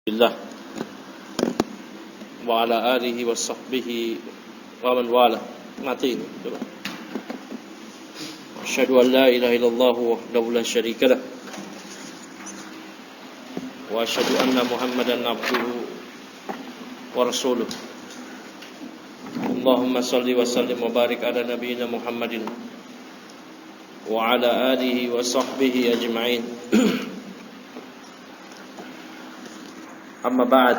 Billah wa ala alihi wa sahbihi wa man wala. Mati ini. Asyhadu an la ilaha illallah wahdahu la syarika lah wa asyhadu anna Muhammadan abduhu wa rasuluh. Allahumma salli wa sallim wa barik ala nabiyyina Muhammadin wa ala alihi wa sahbihi ajma'in. Amma ba'd.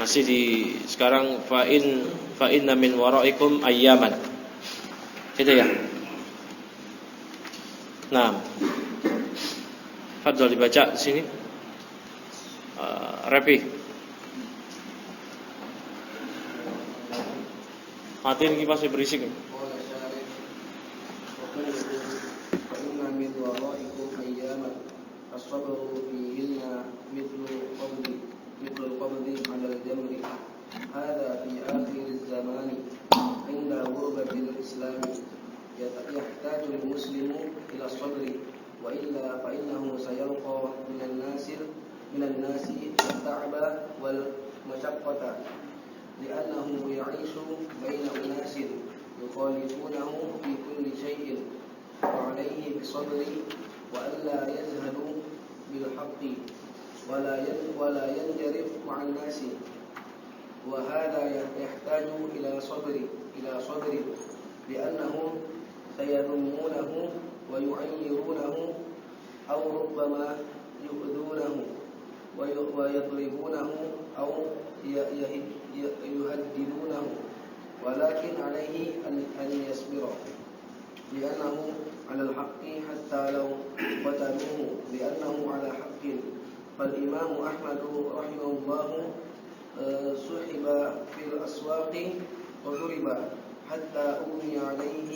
Masih di sekarang fa inna min waraikum ayyaman. Gitu ya. Nah. Fadhal dibaca di sini. Repi. Matiin kipas berisik. الصبر فيهن مثل القبض على الجمر هذا في آخر الزمان عند غربة الإسلام يحتاج المسلم إلى الصبر وإلا فإنه سيلقى من الناس التعب والمشقة لأنه يعيش بين أناس يخالفونه في كل شيء وعليه بالصبر وألا يجهل بالحق ولا ينجرف مع الناس وهذا يحتاج إلى صبر لأنهم سيذمونه ويعيرونه أو ربما يؤذونه ويضربونه أو يهددونه ولكن عليه أن يصبر لأنه على الحق حتى لو قتلوه لأنه على حق. فالإمام أحمد رحمه الله سحب في الأسواق وضرب حتى أغمي عليه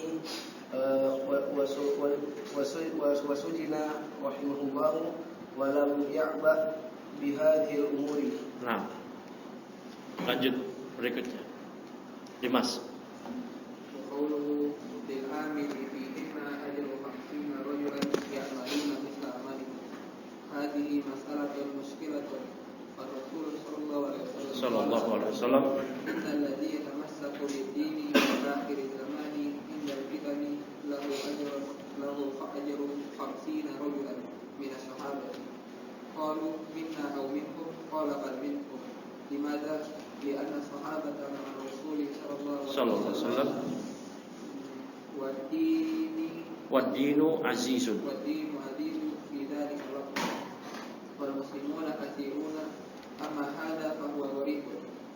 وسجن رحمه الله ولم يعبأ بهذه الأمور. Nah, lanjut berikutnya. Dimas. وقوله للعامل فيهن أجر 50 رجلا يعملون مثل عمله هذه مسألة مشكلة فالرسول صلى الله عليه وسلم إن الذي يتمسك بالدين في آخر الزمان عند الفتن له أجر 50 رجلا من الصحابة قالوا منا أو منكم قال بل منكم. لماذا؟ لأن الصحابة مع الرسول صلى الله عليه وسلم والدين عزيز في ذلك الوقت والمسلمون كثيرون أما هذا فهو غريب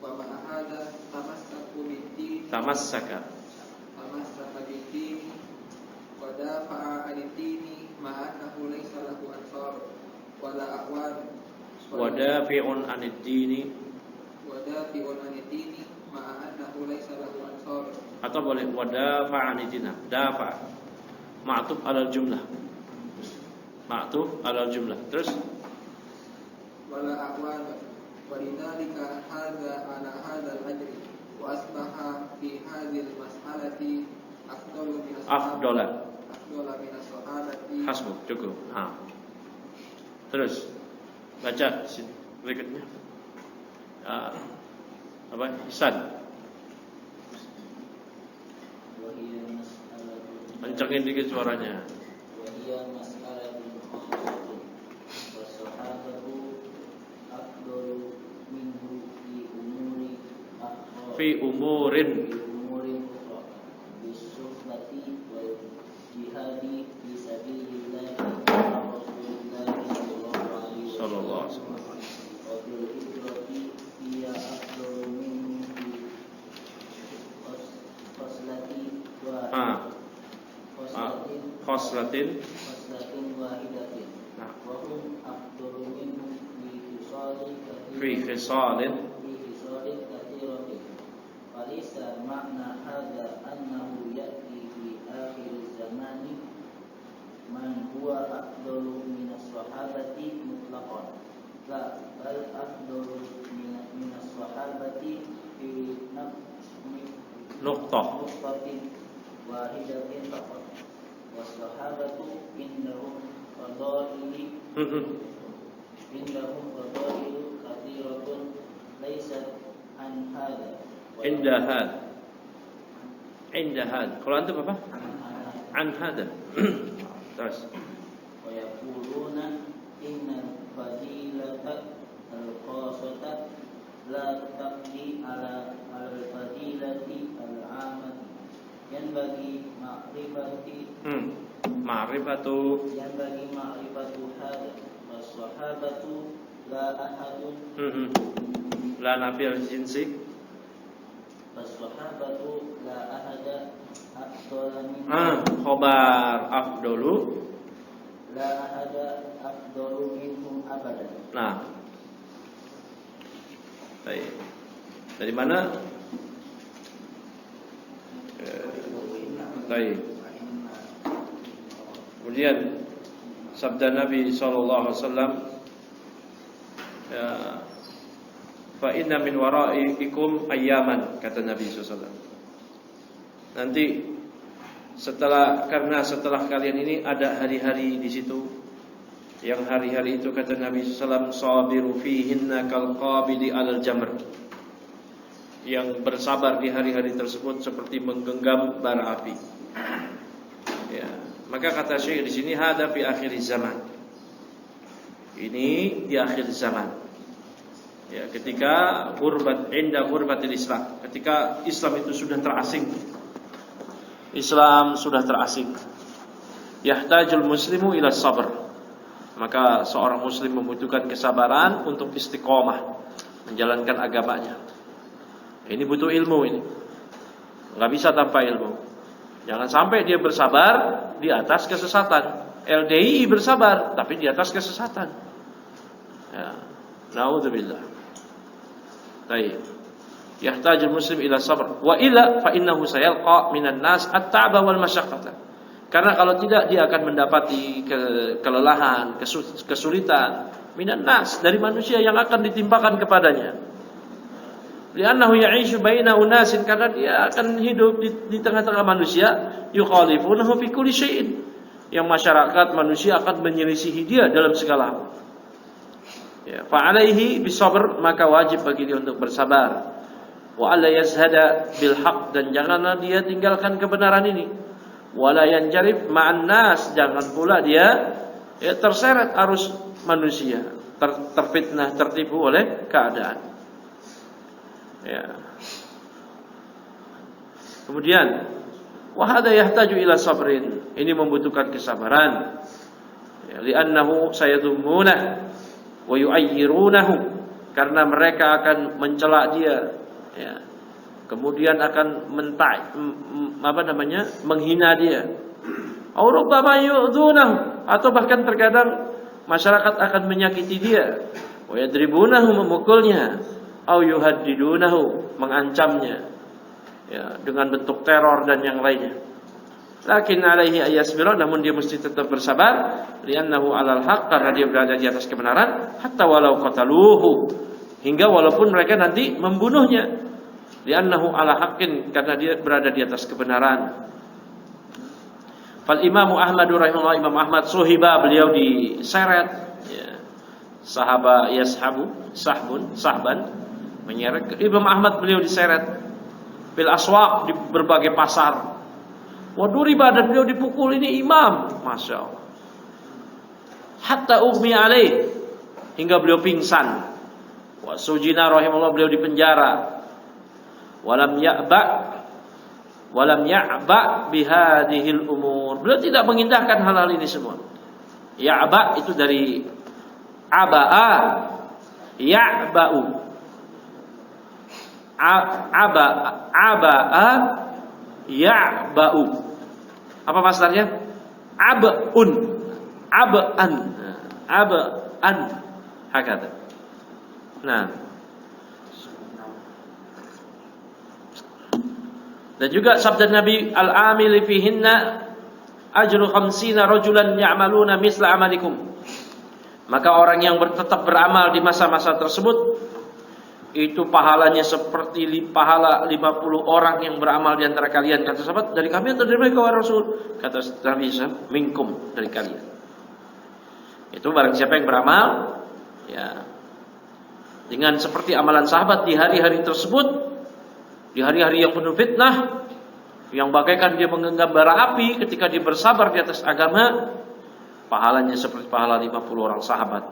ومع هذا تمسك بالدين ودافع عن الدين مع أنه ليس له أنصار ولا أعوان ودافع عن الدين مع أنه ليس له أنصار. Atau boleh wadafa anidina, dafa ma'tuf alal jumlah, terus wala aqwan walidhalika hadza ala hadza al-ajri wa asbaha fi hadhihi al-mas'alati afdalu min as-sahabati. Hasbuk, cukup. Terus baca berikutnya. Ihsan. Kencengin dikit suaranya. Fi umurin sallallahu alaihi wasallam. Khoslatin wahidatin wa hum afdalu minhum fi khisalin kathiratin falaysa ma'na hadha annahu ya'ti fi akhir zamani man huwa afdalu min as-sahabati mutlaqan la bal afdalu min as-sahabati fi nuqtatin wahidatin faqat. والصحابة إنهم فضائل Indahum fadailu kathiratun laysat an hadha. Indahan. Kalau antum apa? An hada. Terus. Wa yaquluna inna fadilata al-qasata la taqdi ala al-fadilati al-amati. Yanbaghi ma'rifatu hadha was-sahabatu la ahadun la nafil jinsi was-sahabatu la ahada afdala min khobar afdolu la ahada afdalu minhum abadan. Nah, baik. Dari mana? Baik. Kemudian sabda Nabi SAW, fa inna min wara'ikum ayyaman, kata Nabi SAW. Nanti setelah kalian ini ada hari-hari di situ, yang hari-hari itu kata Nabi SAW, sabiru fihinna kal qabidi alal jamr, yang bersabar di hari-hari tersebut seperti menggenggam bara api. Ya, maka kata Syekh di sini hada fi akhir zaman. Ini di akhir zaman. Ya, ketika ghurbatil Islam, ketika Islam itu sudah terasing. Islam sudah terasing. Yahtajul muslimu ila sabr. Maka seorang muslim membutuhkan kesabaran untuk istiqomah menjalankan agamanya. Ini butuh ilmu ini. Enggak bisa tanpa ilmu. Jangan sampai dia bersabar di atas kesesatan. LDI bersabar tapi di atas kesesatan. Ya. Naudzubillah. Baik. Yahtajul muslim ila sabr wa illa fa innahu sayalqa minan nas at-ta'ba wal masyaqqata. Karena kalau tidak dia akan mendapati kelelahan, kesulitan minan nas, dari manusia yang akan ditimpakan kepadanya. Li'annahu ya'ishu baina unasin, karena dia akan hidup di tengah-tengah manusia yukhalifunahu fi kulli syai'in, yang masyarakat manusia akan menyelisihi dia dalam segala hal. Ya, fa alaihi bisabr, maka wajib bagi dia untuk bersabar. Wa alla yazhada bil haqq, dan janganlah dia tinggalkan kebenaran ini. Wala yanjarif ma'an nas, jangan pula dia terseret arus manusia, terfitnah, tertipu oleh keadaan. Ya. Kemudian wa hadza yahtaju ila sabrin, ini membutuhkan kesabaran. Ya, li'annahu sayadhummuna wa yu'ayyirunahu, karena mereka akan mencela dia. Ya. Kemudian akan menghina dia. Aw rubbama yu'dzunahu, atau bahkan terkadang masyarakat akan menyakiti dia. Wa yadribunahu, memukulnya. Aw yuhaddidunahu, mengancamnya. Ya, dengan bentuk teror dan yang lainnya. Lakin alaihi ayasbira, namun dia mesti tetap bersabar, li'annahu 'alal haqq, karena dia berada di atas kebenaran, hatta walau qataluhu, hingga walaupun mereka nanti membunuhnya. Li'annahu 'ala haqqin, karena dia berada di atas kebenaran. Fal Imam Ahmad rahimahullah, Imam Ahmad suhiba, beliau diseret, ya. Sahaba sahban menyeret. Imam Ahmad beliau diseret bil aswaq, di berbagai pasar. Wa duriba, dan beliau dipukul, ini imam, Masya Allah. Hatta ughmi alaih, hingga beliau pingsan. Wa sujina rahimahullah, beliau dipenjara. Walam ya'ba bihadihil umur, beliau tidak mengindahkan hal-hal ini semua. Ya'ba itu dari aba'a, ya'ba'u, aba'a, ya'ba'u. Apa masdarnya? Ab'un, ab'an, ab'an, hakata. Nah, dan juga sabda Nabi, al-amili fihinna ajru 50 rajulan ya'maluna misla amalikum. Maka orang yang tetap beramal di masa-masa tersebut, itu pahalanya seperti pahala 50 orang yang beramal di antara kalian. Kata sahabat, dari kami atau dari mereka, wahai Rasul? Kata Nabi SAW, minkum, dari kalian. Itu barang siapa yang beramal ya dengan seperti amalan sahabat di hari-hari tersebut, di hari-hari yang penuh fitnah, yang bagaikan dia menggenggam bara api ketika dia bersabar di atas agama, pahalanya seperti pahala 50 orang sahabat.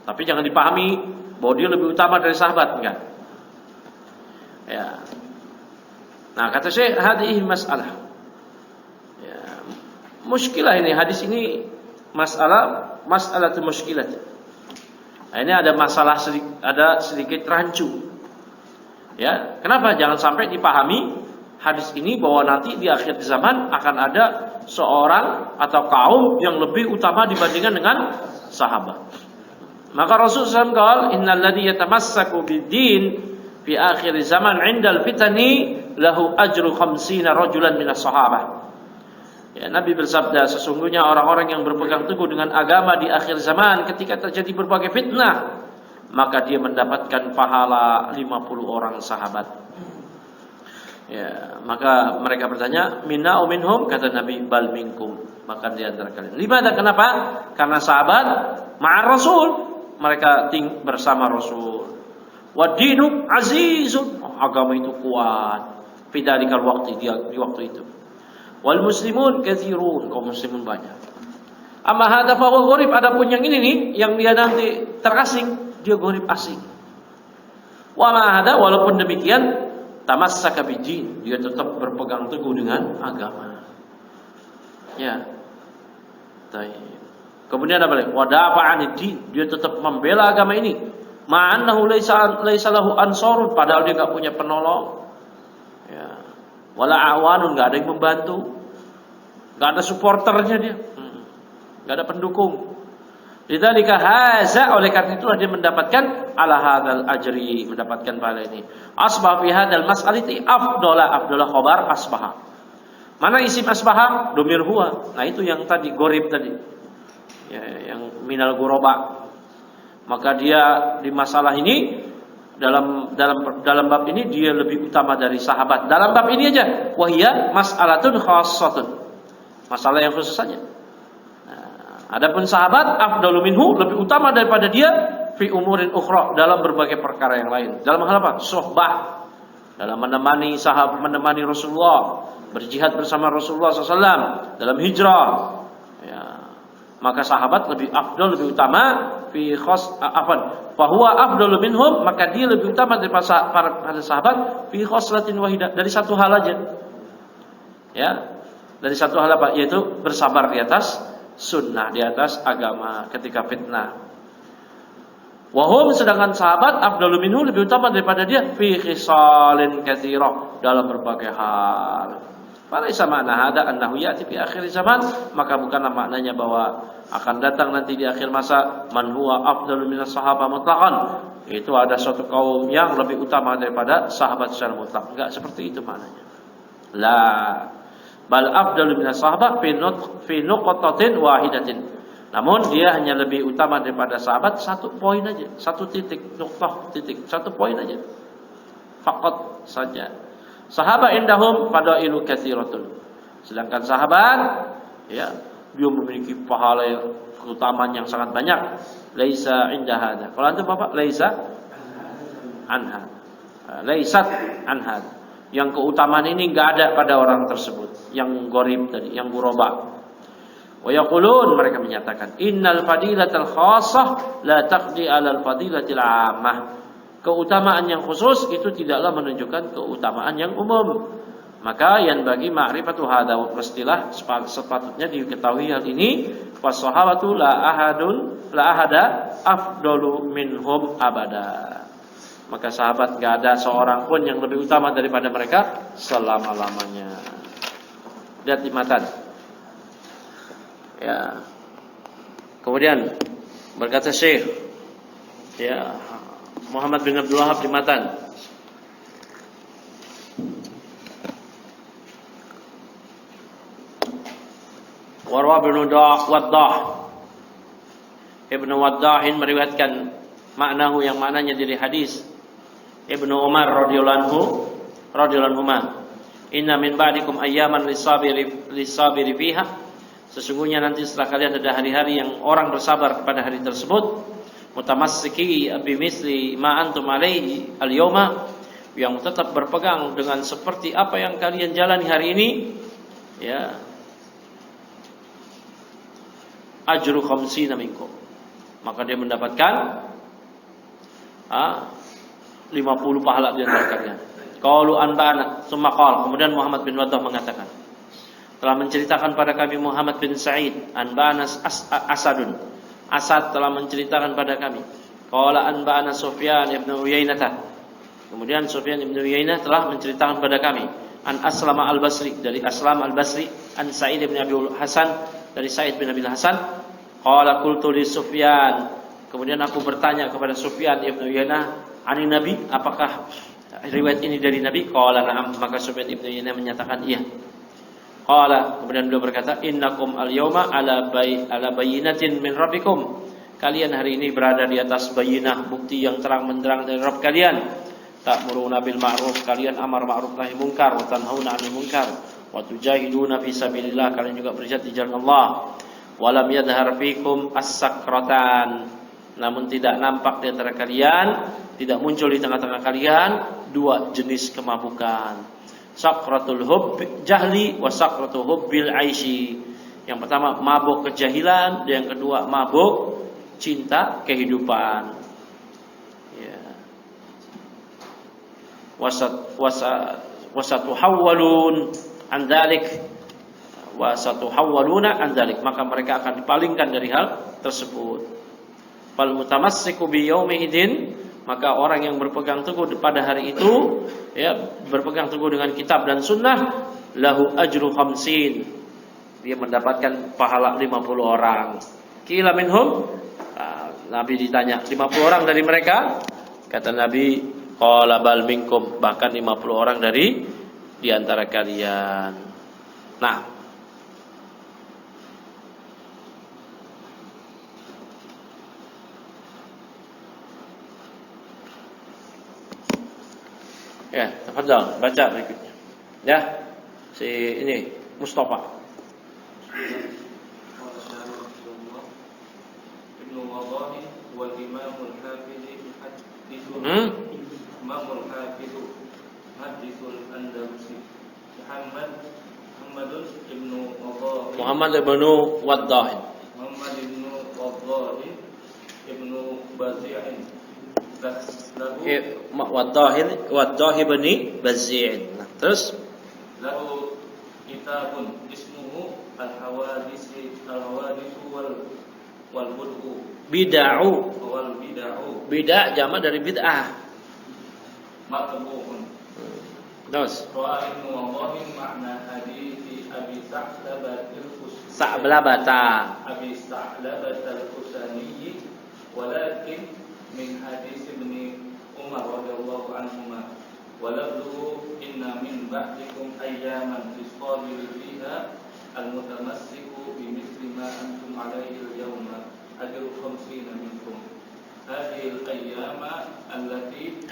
Tapi jangan dipahami bahwa dia lebih utama dari sahabat, enggak. Ya. Nah, kata Syekh, hadhihi masalah. Ya, muskilah ini, hadis ini masalah itu muskilah. Nah, ini ada masalah sedikit rancu. Ya, kenapa jangan sampai dipahami hadis ini bahwa nanti di akhir zaman akan ada seorang atau kaum yang lebih utama dibandingkan dengan sahabat. Maka Rasulullah SAW kata, innal ladzi yatamassaku bid-din fi akhir zaman 'indal fitani lahu ajru 50 rajulan minas sahabah. Ya, Nabi bersabda, sesungguhnya orang-orang yang berpegang teguh dengan agama di akhir zaman ketika terjadi berbagai fitnah, maka dia mendapatkan pahala 50 orang sahabat. Ya, maka mereka bertanya, minna au minhum? Kata Nabi, bal minkum. Maka di antara kalian. Limadha, kenapa? Karena sahabat ma'ar Rasul, mereka bersama Rasul. Wa dinu azizun, agama itu kuat. Fidalikal waktu di waktu itu. Wal muslimun katsirun, kaum muslimun banyak. Amma hadza fa huwa gharib, adapun yang ini nih yang dia nanti terasing, dia gharib asing. Wa ma hadza, walaupun demikian tamassaka bidin, dia tetap berpegang teguh dengan agama. Ya. Baik. Kemudian apa lagi? Wa dafa 'anid din, dia tetap membela agama ini. Ma'annahu laisa lahu ansarun, padahal dia enggak punya penolong. Ya. Wala awanun, enggak ada yang membantu. Enggak ada supporternya dia. Enggak ada pendukung. Lidzalika haza, oleh karena itulah dia mendapatkan ala hadzal ajri, mendapatkan pahala ini. Asbah fi hadzal mas'alati afdala khabar asbaha. Mana isim asbaha? Domir huwa. Nah, itu yang tadi gharib tadi. Ya, yang minal ghuraba. Maka dia di masalah ini dalam bab ini dia lebih utama dari sahabat. Dalam bab ini aja, wahia mas'alatun khassatun. Masalah yang khusus saja. Adapun sahabat afdalu minhu, lebih utama daripada dia fi umurin ukhra, dalam berbagai perkara yang lain. Dalam hal apa? Suhbah, dalam menemani sahabat, menemani Rasulullah, berjihad bersama Rasulullah SAW, dalam hijrah. Ya. Maka sahabat lebih afdal, lebih utama fi fahuwa afdalu minhum, maka dia lebih utama daripada para sahabat fi khoslatin wahidah, dari satu hal aja. Ya. Dari satu hal apa? Yaitu bersabar di atas sunnah, di atas agama ketika fitnah. Wahum, sedangkan sahabat afdalu minhu, lebih utama daripada dia fi khisalin katsirah, dalam berbagai hal. Falaisa ma'na hada annahu ya'ti fi akhir zaman, maka bukanlah maknanya bahwa akan datang nanti di akhir masa man huwa afdalu minas sahabah mutlaqan, itu ada suatu kaum yang lebih utama daripada sahabat secara mutlak. Enggak seperti itu maknanya. La bal afdalu minas sahabah fi nuqtatin wahidatin. Namun dia hanya lebih utama daripada sahabat satu poin aja, satu titik, nuqtah titik, satu poin aja. Faqat saja. Sahabat indahum fadailu katsiratun. Sedangkan sahabat ya, dia memiliki pahala yang keutamaan yang sangat banyak. Laisa inda hada. Kalau antum Bapak, laisa anha. Laisat anha. Yang keutamaan ini enggak ada pada orang tersebut, yang gharib tadi, yang ghuraba. Wa yaqulun, mereka menyatakan, innal fadilatal khassah la taqdi 'alal fadilatil 'ammah. Keutamaan yang khusus itu tidaklah menunjukkan keutamaan yang umum. Maka yang bagi ma'rifatu hadza, mestilah sepatutnya diketahui hal ini, was-sahabatu la ahada afdalu minhum abada. Maka sahabat gak ada seorang pun yang lebih utama daripada mereka selama-lamanya. Lihat di matan. Ya. Kemudian berkata Syekh ya Muhammad bin Abdul Wahab di matan. Warwa bin Waddah, Ibnu Waddahin meriwayatkan maknahu, yang maknanya dari hadis Ibnu Umar radhiyallahu anhu, inna min ba'dikum ayyaman lisabiri fiha, Sesungguhnya nanti setelah kalian ada hari-hari yang orang bersabar kepada hari tersebut, mutamassiki bimisli ma antum alaihi al-yawma, yang tetap berpegang dengan seperti apa yang kalian jalani hari ini, ya, ajru khamsina minkum, maka dia mendapatkan 50 pahala di antara kalian. Qalu anba'ana, summa qala, kemudian Muhammad bin Waddah mengatakan, telah menceritakan pada kami Muhammad bin Sa'id, anba'ana Asadun, Asad telah menceritakan pada kami. Qala anba'ana Sufyan ibn Uyainah, kemudian Sufyan ibn Uyainah telah menceritakan pada kami. An Aslam al-Basri, dari Aslam al-Basri, an Sa'id bin Abi Hasan, dari Sa'id bin Abi Hasan. Qala qultu li Sufyan, kemudian aku bertanya kepada Sufyan ibn Uyainah, ani Nabi, apakah riwayat ini dari Nabi? Qala na'am, maka Sufyan ibn Uyainah menyatakan iya. Qala, kemudian beliau berkata, innakum al-yawma ala bayyinatin min rabbikum, kalian hari ini berada di atas bayyinah, bukti yang terang benderang dari Rabb kalian. Ta'muruna bil ma'ruf, kalian amar ma'ruf nahi munkar, wa tanhauna 'anil munkar, wa tujahiduna fi sabilillah, kalian juga berjihad di jalan Allah. Walam yadhhar fikum as-sakratan, namun tidak nampak di antara kalian, tidak muncul di tengah-tengah kalian dua jenis kemabukan. Sakratul hubb jahli wa sakratul hubbil aishi. Yang pertama mabuk kejahilan, dan yang kedua mabuk cinta kehidupan. Ya. Wasatuhawwalun an dzalik, wasatuhawwaluna an dzalik, maka mereka akan dipalingkan dari hal tersebut. Fal mutamassiku bi yaumi idin, maka orang yang berpegang teguh pada hari itu, ya, berpegang teguh dengan kitab dan sunnah, lahu ajru khamsin, dia mendapatkan pahala 50 orang. Qila minhum, Nabi ditanya 50 orang dari mereka, kata Nabi, qala bal minkum, bahkan 50 orang dari di antara kalian. Nah, ya, tafadhal, baca berikutnya. Ya, si ini Mustafa. Ibnu Wadhahi wal Imamul Hafidh hadithul Imamul Hafidh hadithul Andalusi Muhammadun ibnu Wadhahi Muhammad ibnu Waddah ibnu Bazi'in Waddah ibn Bazi'in. Nah, terus lahu kitabun ismuhu al-hawadis wal bud'u bid'ah. wal bid'u Bid'ah jamak dari bid'ah. matbu'un. Terus Wa Ibnu Wadhahi makna hadithi Abi Sa'labatil Sa'labata. Abi Sa'labatil Khusani, walakin min hadis Ibni Umar radhiyallahu anhuma, walabluhu inna min ba'dikum ayyaman tisqabilu fiha al-mutamassiku bimithli ma antum alaihi al-yawma ajru 50 minkum. Hadhihi al-ayyamu allati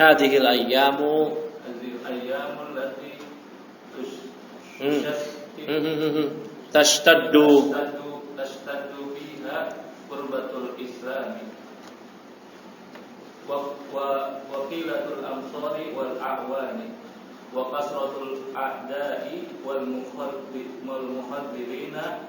tashtaddu fiha qurbatul islami wa qilatul amsari wal a'wani wa kasratul a'da'i wal mukhadzirina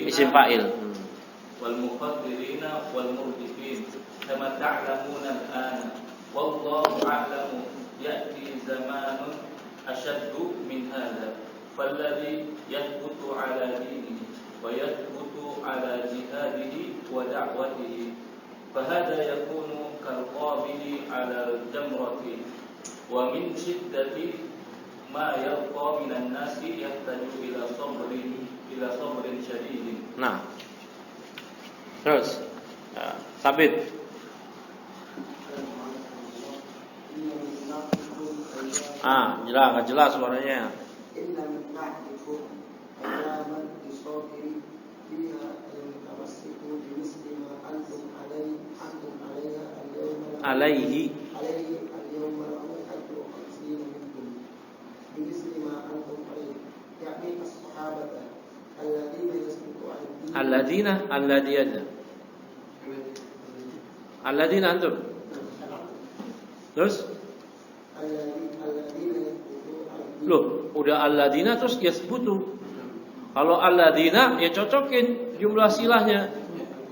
isim fa'il wal mukhadzirina wal murdifin kama ta'lamuna al-ana wallahu a'lamu ya'ti zamanun ashaddu min hadha falladhi yathbutu ala dinihi wa yathbutu ala jihadihi wa da'watihi fahadha yakunu kalqabili ala al-jamrati wa min shiddati ma yalqa minan nasi yahtaju ila sabrin syadidin. Nah, terus Sabit. Jelas, nggak jelas suaranya. Inna min ba'dikum ayyaman tisabiri fiha al-mutamassiku bi misli ma antum alaiha al-yawma alaihi اليوم الحج 50 منكم بمثل ما أنتم عليه يعني الصحابة الذين يسبقوا عن الدين alladzina antum. Terus الذين يسبقوا عن الدين loh, udah alladzina terus yasbutu. Kalau alladzina ya cocokin jumlah silahnya.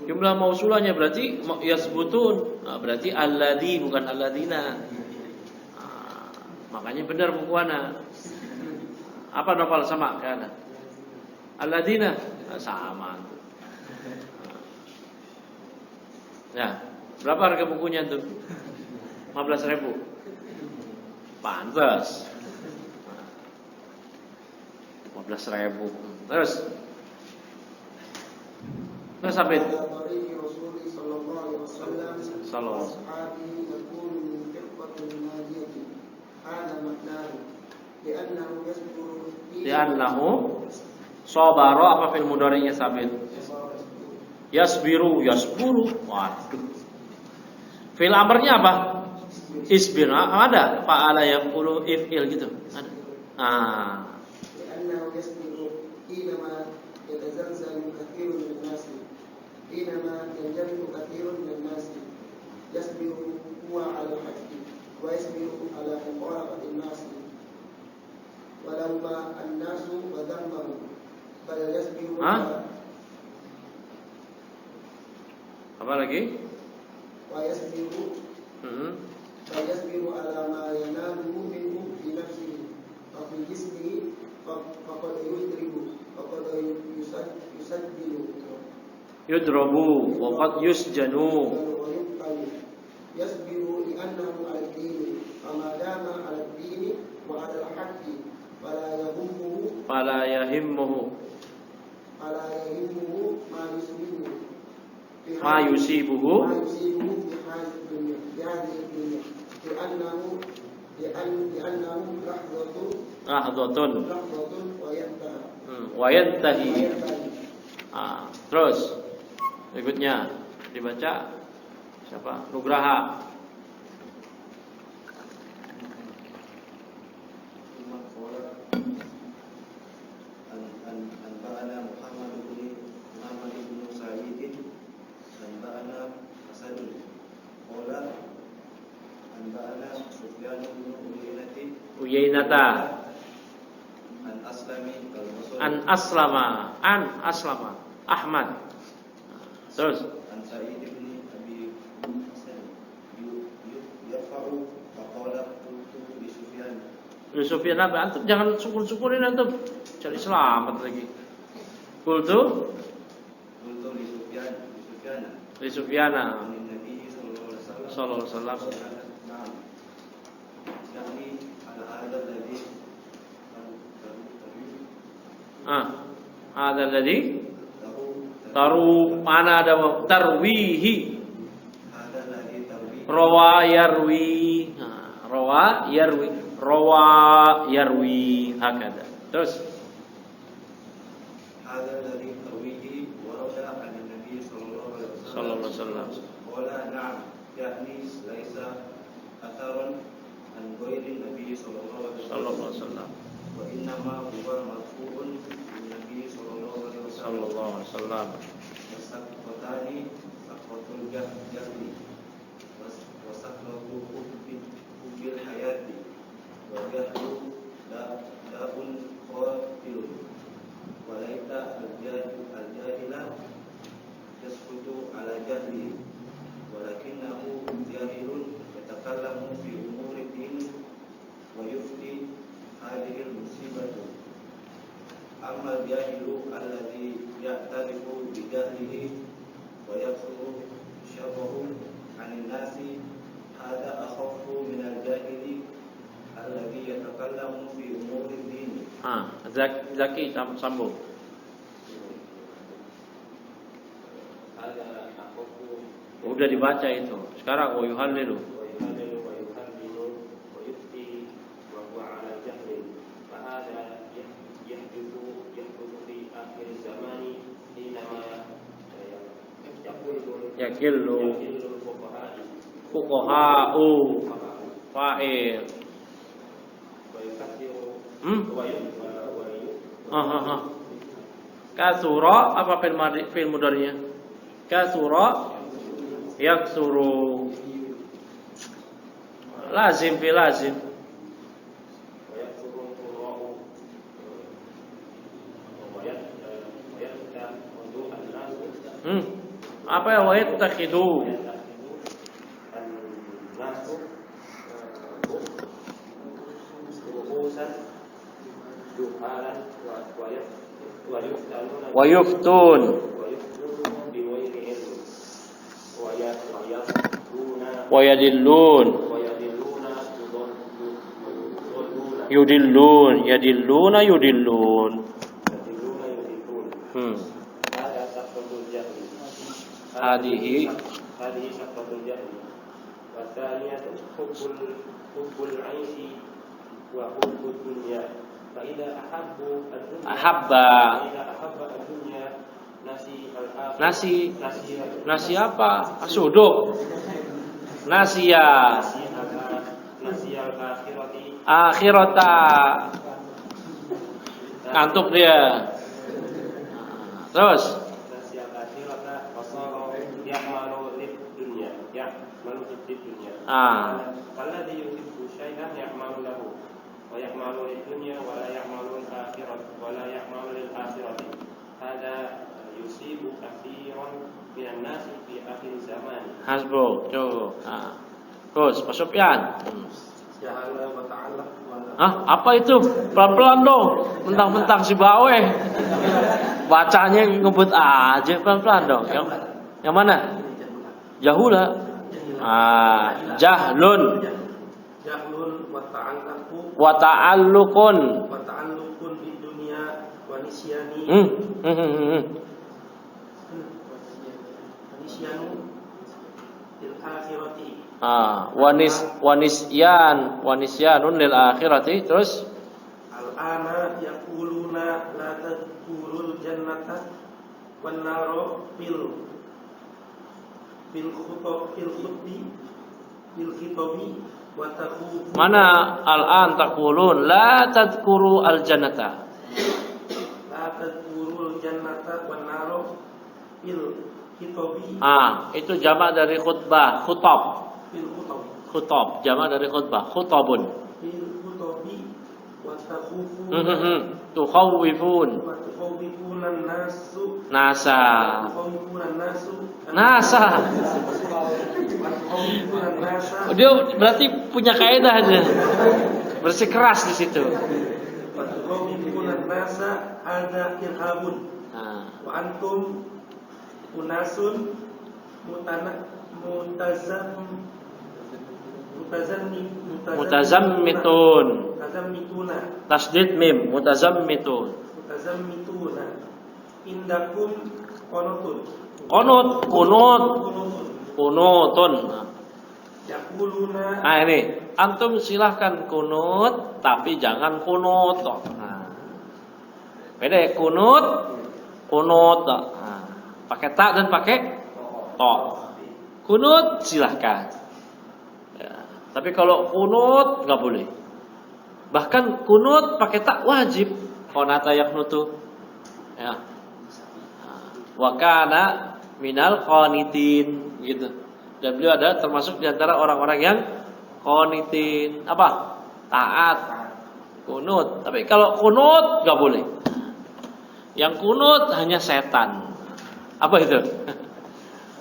Jumlah mausulahnya berarti yasbutun. Nah, berarti alladzi bukan alladzina. Nah, makanya benar buku ana. Apa nafal sama kan? Alladzina sama. Ya, berapa harga bukunya tuh? 15.000. Pantas. 15.000. Terus sampai على طريق رسول صلى الله عليه وسلم صلى الله عليه وسلم. وأصحابه يكون من فرقة ناجية هذا معناه لأنه يصبر li'annahu sabara apa fil mudhari'nya sabit? Yasbiru, yasburu. Waduh. Fil amrnya apa? Isbir. Ada fa'ala yaqulu if'il gitu. Ada. Ah. لأنه يصبر حينما يتزلزل كثير من الناس حينما ينجرف كثير من الناس يصبر هو على الحق ويصبر على مخالفة الناس ولوما الناس وذمه بل يصبر Apa lagi? ويصبر بل يصبر على ما يناله منه في نفسه وفي جسمه فقد يضرب فقد يسجل Yudrabu wa qad yusjanu. ويقتل يصبر لأنه على الدين فما دام على الدين وعلى الحق فلا يهمه ma yusibuhu في هذه الدنيا لأنه lahdatun لحظة wa yantahi. Terus berikutnya dibaca siapa? Nugraha. أنبأنا محمد بن سعيد أنبأنا حسن قال أنبأنا سفيان بن Uyainata عن أسلم البصري an aslama Ahmad. Terus عن سعيد بن أبي حسن يرفع فقال قلت لسفيان Sufyan apa? Antum jangan syukur-syukurin antum. Cari selamat lagi. Qultu li Sufyana عن النبي صلى الله عليه وسلم sallallahu alaihi wasallam. نعم يعني على هذا الذي Ada alladhi taru mana ada tarwihi هذا الذي تروي rawa yarwi. Rawa yarwi hakada. Terus هذا الذي ترويه ورد عن النبي صلى الله عليه sallallahu alaihi wasallam. قال نعم يعني ليس أثرا عن غير النبي صلى الله عليه Sallallahu وسلم alaihi wasallam. وإنما هو مرفوع للنبي صلى الله عليه وسلم Sallallahu alaihi wasallam. والسقطتان سقط الجهل وسقط حب الحياة والجهل داء قاتل وليت الجاهل يسقط على جهله ولكنه جاهل يتكلم في أمور الدين ويفتي هذه المصيبة أما الجاهل الذي يعترف بجهله ويكفر شره عن الناس هذا أخف من الجاهل الذي يتكلم في أمور الدين. Zaki sambung. Udah dibaca itu. Sekarang wa yuhallilu. Yakillu Fuqaha'u fa'il. Kasura apa fi'il mudhari'nya? Kasura yaksuru. Lazim fi lazim. Apa ya wahid takhidu? Wa yuftun. Wa yadillun. Yudillun, yadilluna yudillun. Hadihi syaffatul jahli wa thaniyatu hubbul aishi wa hubbud dunya fa idza ahabbu ad-dunya ahabba ad-dunya nasi apa? Asuduk. Nasiya akhirata. Kantuk dia. Terus Alladhi yuhibbu syai'an ya'malu lahu wa ya'malu lid-dunya wa la ya'malu lil-akhirah wa la ya'malu lil-akhirati. Hada yusibu katsiran minan nasi fi akhir zaman. Hasbuk. Terus Pak Sufyan. Apa itu? Pelan-pelan dong. Mentang-mentang si Bawe. Bacanya ngebut aja, pelan-pelan dong. Yang mana? Jahula. Jahlun wa ta'alluqun di dunia wa nisyani nisyanu fil akhirati wa nisyanun lil akhirati. Terus al-ana yaquluna la tadkhulul jannata wan naru fil khitabi wa taqulu. Mana al-an taqulun la tadhkuru al-jannata. La tadkhulul jannata wan naru fil khitabi. Itu jamak dari khutbah, khutab. Fil khutabi. Khutab, jamak dari khutbah, khutabun. Fil khutabi wa takhufun. Tukhawwifun. Wa tukhawwifuna an-nasu. Nasa. Tukhawwifuna an-nasu. Nasa. Dia berarti punya kaidah aja. Bersikeras di situ. Tukhawwifuna an-nasa hadza irhabun. Wa antum unasun mutazammitun. Tasdid mim, mutazammitun. Indakum qanutun. Kunutun. Yaquluna. Ini antum silahkan kunut, tapi jangan kunut. Beda ya, kunut. Pakai ta dan pakai to. Kunut silahkan. Tapi kalau kunut nggak boleh. Bahkan kunut pakai ta wajib. Qanata yaqnutu. Ya. Wa kana minal qanitin gitu. Dan beliau adalah termasuk di antara orang-orang yang qanitin. Apa? Taat. Kunut. Tapi kalau kunut nggak boleh. Yang kunut hanya setan. Apa itu?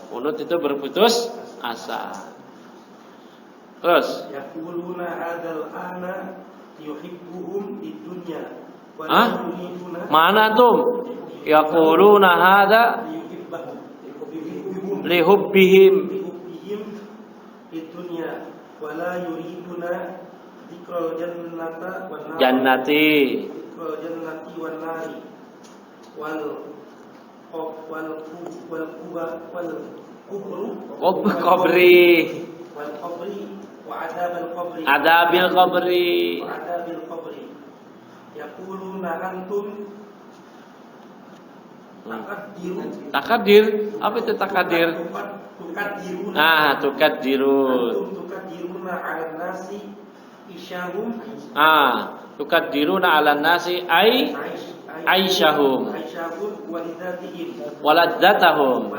Kunut itu berputus asa. Terus yaquluna hadzal ana yuhibbuhum fid dunya wa yuhibbuna. Mana tuh? Yaquluna hadza lihubbihim fid dunya wa la yuriduna dzikral jannata wan nar. Jannati. Dzikral jannati wan nari wal qabri wa adabil qabri. Yaquluna antum Takadir. Apa itu takadir? Tukadiruna. Ah, tukadirun. Tukadiruna 'alan nasi isyahum. Ah, tukadiruna 'alan nasi aisyahum waladzatahum.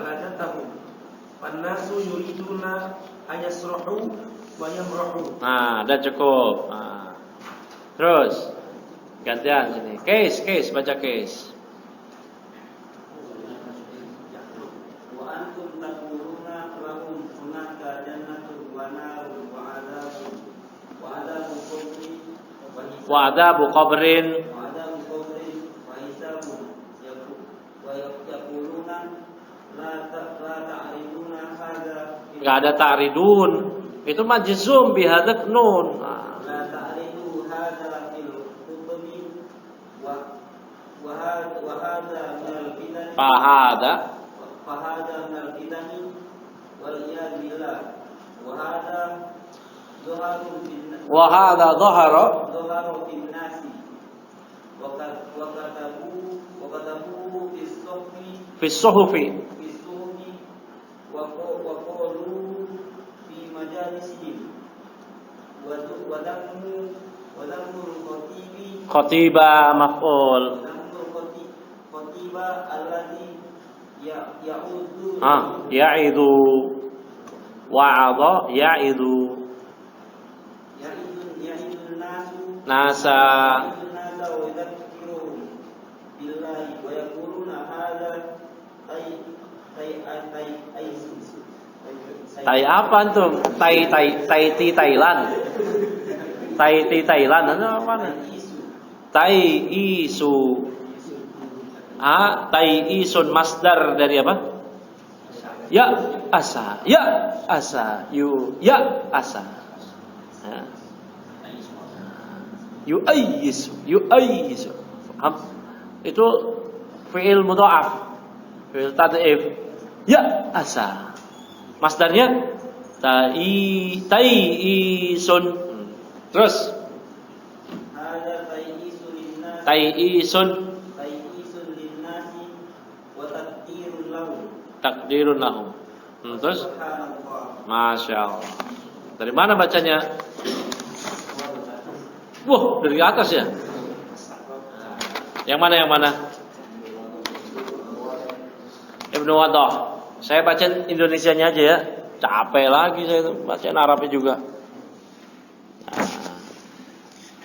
Wannasu yuriduna ayasrahu wa yamrahu. Nah, udah cukup. Nah. Terus gantian sini. Case, baca case. Wa antum taquluna lahum hunaka jannatun wa narun wa adabu qabri Wa adabu qabrin. wa adabu qabrin wa hisabun wa yaquluna la ta'riduna hadha Enggak ada ta'ridun. Itu majzum bi hadak nun. Nah. la ta'ridu hadha fil kutubi wa hadha min al-bid'ah Fahada فهذا من الفتن والعياذ بالله وهذا ظهر في الناس wa hadha dhahara ظهر في الناس وكتبوه في الصحف fi suhufi. وقالوا في مجالسهم وذم الخطيب Khatiba maf'ul. الخطيب الذي يعود Ya'idu. Wa'adha ya'idu. يعد الناس Nasa. ويذكرهم بالله ويقولون هذا Tai apa antum? Tai ti Thailand. Tai ti Thailand itu apa nih? Tai isu. Tai isun masdar dari apa? Ya asa. Ya asa. Yu'ayyisu. Itu fi'il mudha'af. Fi'il tad'if. Ya asa. Masdarnya tai'isun. Terus tai'isun takdirun lahum. Terus Masya Allah. Dari mana bacanya? Wah, dari atas ya. Yang mana? Ibnu Waddah. Saya baca Indonesianya aja ya. Capek lagi saya itu baca Arabnya juga.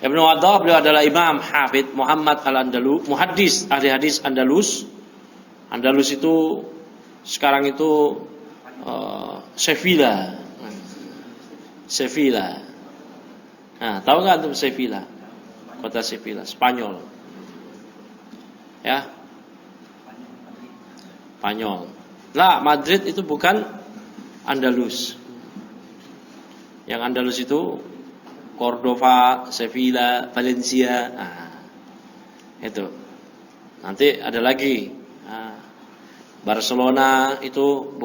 Ibnu Waddah beliau adalah Imam Hafidz Muhammad Al-Andalus, muhaddis, ahli hadis Andalus. Andalus itu sekarang itu Sevilla. Nah, tahu nggak antum Sevilla? Kota Sevilla, Spanyol. Ya. Spanyol. Lah, Madrid itu bukan Andalus. Yang Andalus itu Cordova, Sevilla, Valencia. Nah, itu. Nanti ada lagi. Nah, Barcelona itu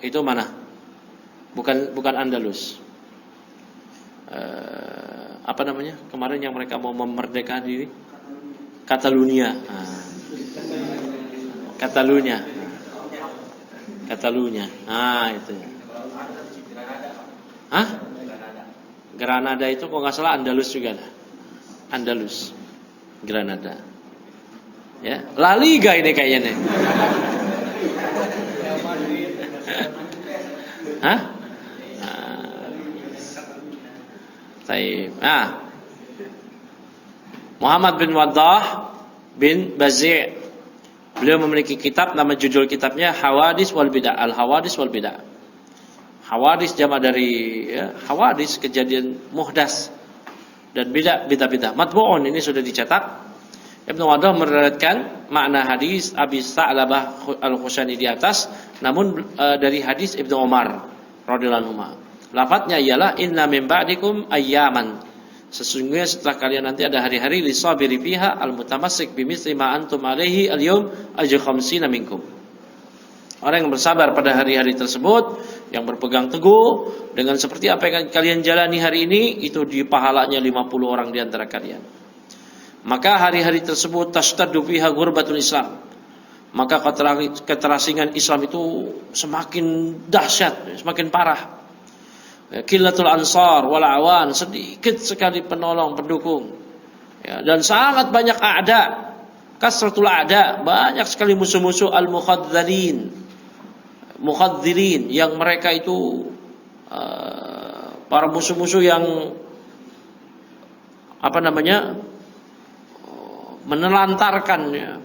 itu mana? Bukan Andalus. Apa namanya? Kemarin yang mereka mau memerdekakan diri? Catalunya. Catalunya. Ah, itu. Hah? Granada itu kok nggak salah Andalus juga lah. Andalus. Granada. Ya, La Liga ini kayaknya nih. Hah? Baik. Muhammad bin Waddah bin Bazi'. Beliau memiliki kitab, nama judul kitabnya Hawadis wal Bid'ah. Al-Hawadis wal Bid'ah. Hawadis jamak dari hawadis, kejadian muhdas, dan bid'ah. Matbu'un, ini sudah dicetak. Ibnu Waddah meriwayatkan makna hadis Abi Sa'labah Al-Khushani di atas, namun dari hadis Ibnu Umar radhiyallahu anhu. Lafadznya ialah inna min ba'dikum ayyaman. Sesungguhnya setelah kalian nanti ada hari-hari lisabiri fiha al-mutamassik bimithli ma antum alaihi al-yawm ajru khamsina minkum. Orang yang bersabar pada hari-hari tersebut, yang berpegang teguh dengan seperti apa yang kalian jalani hari ini, itu di pahalanya 50 orang di antara kalian. Maka hari-hari tersebut tashtaddu fiha ghurbatul Islam. maka keterasingan Islam itu semakin dahsyat, semakin parah. Qillatul ansar wal awan, sedikit sekali penolong, pendukung. Ya, dan sangat banyak a'da, kasratul a'da, banyak sekali musuh-musuh mukhadzilin yang mereka itu para musuh-musuh yang menelantarkan, ya.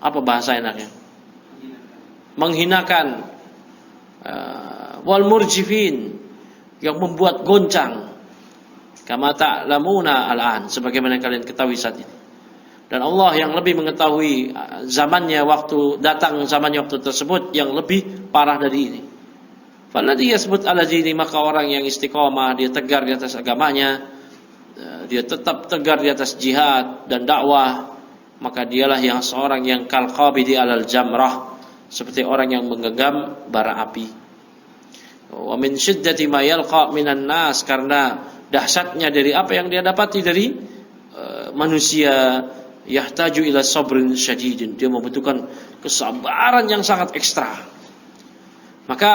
Apa bahasa enaknya? Menghinakan, wal murjifin, yang membuat goncang. Kama ta'lamuna al'an, sebagaimana kalian ketahui saat ini. Dan Allah yang lebih mengetahui zamannya, zamannya waktu tersebut yang lebih parah dari ini. Falladhi yasbut ala dini, maka orang yang istiqomah, dia tegar di atas agamanya, dia tetap tegar di atas jihad dan dakwah, maka dialah yang seorang yang kal qabidi alal jamrah, seperti orang yang menggenggam bara api. Wa min syiddati ma yalqa minan nas, karena dahsyatnya dari apa yang dia dapati dari manusia, yahtaju ila sabrin syadidin, dia membutuhkan kesabaran yang sangat ekstra. Maka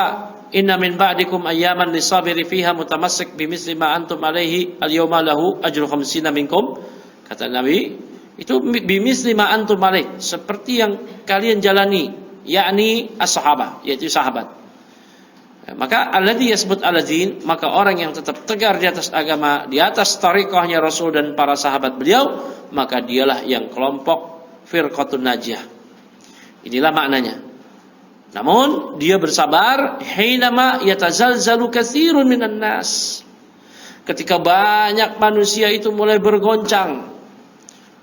inna min ba'dikum ayyaman lisabiri fiha mutamassik bimisli ma antum alaihi al-yawma lahu ajru 50 minkum, kata Nabi, itu bimisli ma antum alaih, seperti yang kalian jalani, yakni as-sahabah, yaitu sahabat. Maka alladhi yasbut ala din, maka orang yang tetap tegar di atas agama, di atas tariqahnya Rasul dan para sahabat beliau, maka dialah yang kelompok firqatun najiyah. Inilah maknanya. Namun dia bersabar hinama yatazalzalu katsirun minan nas, ketika banyak manusia itu mulai bergoncang.